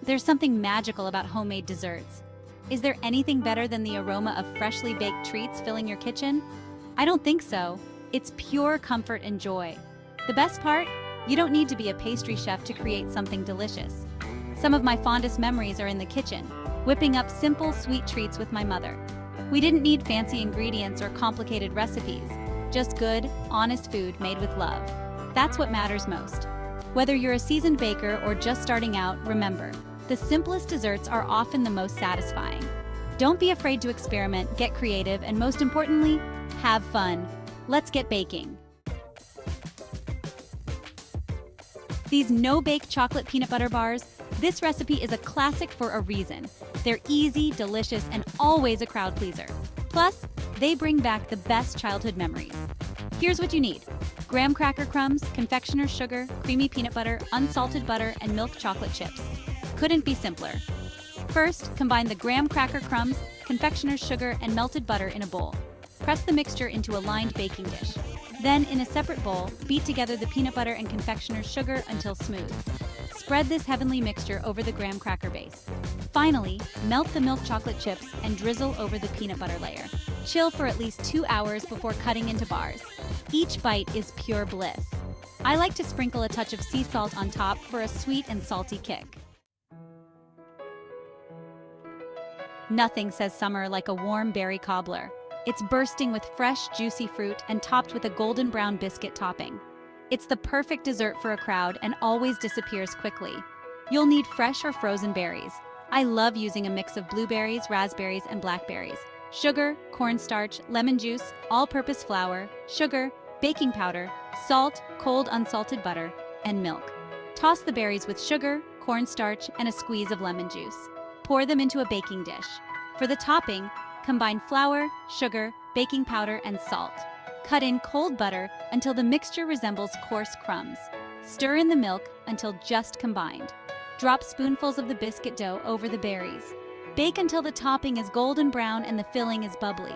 There's something magical about homemade desserts. Is there anything better than the aroma of freshly baked treats filling your kitchen? I don't think so. It's pure comfort and joy. The best part? You don't need to be a pastry chef to create something delicious. Some of my fondest memories are in the kitchen, whipping up simple, sweet treats with my mother. We didn't need fancy ingredients or complicated recipes, just good, honest food made with love. That's what matters most. Whether you're a seasoned baker or just starting out, remember, the simplest desserts are often the most satisfying. Don't be afraid to experiment, get creative, and most importantly, have fun. Let's get baking. These no-bake chocolate peanut butter bars, this recipe is a classic for a reason. They're easy, delicious, and always a crowd pleaser. Plus, they bring back the best childhood memories. Here's what you need: graham cracker crumbs, confectioner's sugar, creamy peanut butter, unsalted butter, and milk chocolate chips. Couldn't be simpler. First, combine the graham cracker crumbs, confectioner's sugar, and melted butter in a bowl. Press the mixture into a lined baking dish. Then, in a separate bowl, beat together the peanut butter and confectioner's sugar until smooth. Spread this heavenly mixture over the graham cracker base. Finally, melt the milk chocolate chips and drizzle over the peanut butter layer. Chill for at least 2 hours before cutting into bars. Each bite is pure bliss. I like to sprinkle a touch of sea salt on top for a sweet and salty kick. Nothing says summer like a warm berry cobbler. It's bursting with fresh, juicy fruit and topped with a golden brown biscuit topping. It's the perfect dessert for a crowd and always disappears quickly. You'll need fresh or frozen berries. I love using a mix of blueberries, raspberries, and blackberries. Sugar, cornstarch, lemon juice, all-purpose flour, sugar, baking powder, salt, cold unsalted butter, and milk. Toss the berries with sugar, cornstarch, and a squeeze of lemon juice. Pour them into a baking dish. For the topping, combine flour, sugar, baking powder, and salt. Cut in cold butter until the mixture resembles coarse crumbs. Stir in the milk until just combined. Drop spoonfuls of the biscuit dough over the berries. Bake until the topping is golden brown and the filling is bubbly.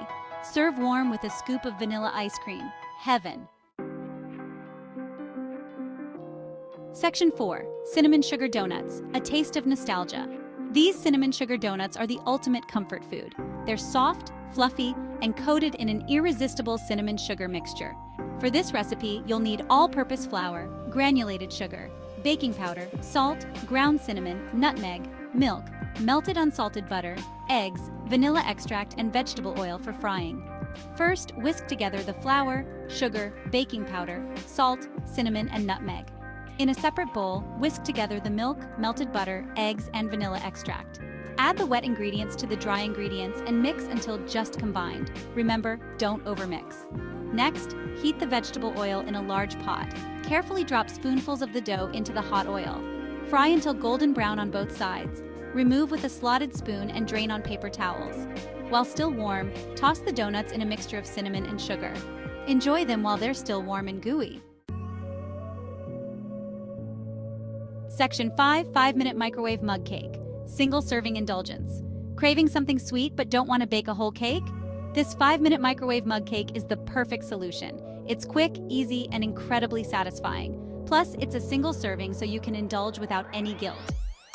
Serve warm with a scoop of vanilla ice cream. Heaven. Section 4. Cinnamon Sugar Donuts, a taste of nostalgia. These cinnamon sugar donuts are the ultimate comfort food. They're soft, fluffy, and coated in an irresistible cinnamon sugar mixture. For this recipe, you'll need all-purpose flour, granulated sugar, baking powder, salt, ground cinnamon, nutmeg, milk, melted unsalted butter, eggs, vanilla extract, and vegetable oil for frying. First, whisk together the flour, sugar, baking powder, salt, cinnamon, and nutmeg. In a separate bowl, whisk together the milk, melted butter, eggs, and vanilla extract. Add the wet ingredients to the dry ingredients and mix until just combined. Remember, don't overmix. Next, heat the vegetable oil in a large pot. Carefully drop spoonfuls of the dough into the hot oil. Fry until golden brown on both sides. Remove with a slotted spoon and drain on paper towels. While still warm, toss the donuts in a mixture of cinnamon and sugar. Enjoy them while they're still warm and gooey. Section 5. 5-minute microwave mug cake. Single-serving indulgence. Craving something sweet but don't want to bake a whole cake? This 5-minute microwave mug cake is the perfect solution. It's quick, easy, and incredibly satisfying. Plus, it's a single serving so you can indulge without any guilt.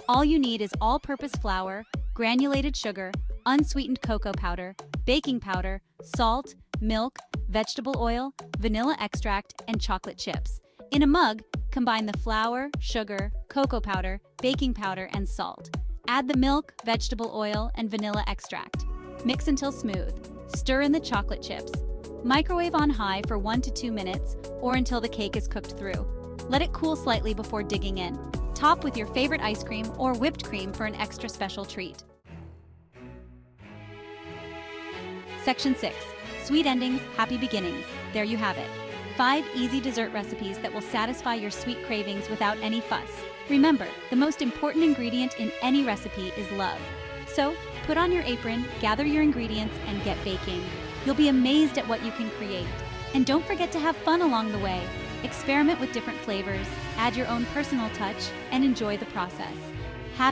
All you need is all-purpose flour, granulated sugar, unsweetened cocoa powder, baking powder, salt, milk, vegetable oil, vanilla extract, and chocolate chips. In a mug, combine the flour, sugar, cocoa powder, baking powder, and salt. Add the milk, vegetable oil, and vanilla extract. Mix until smooth. Stir in the chocolate chips. Microwave on high for 1 to 2 minutes or until the cake is cooked through. Let it cool slightly before digging in. Top with your favorite ice cream or whipped cream for an extra special treat. Section 6. Sweet endings, happy beginnings. There you have it. 5 easy dessert recipes that will satisfy your sweet cravings without any fuss. Remember, the most important ingredient in any recipe is love. So, put on your apron, gather your ingredients, and get baking. You'll be amazed at what you can create. And don't forget to have fun along the way. Experiment with different flavors, add your own personal touch, and enjoy the process.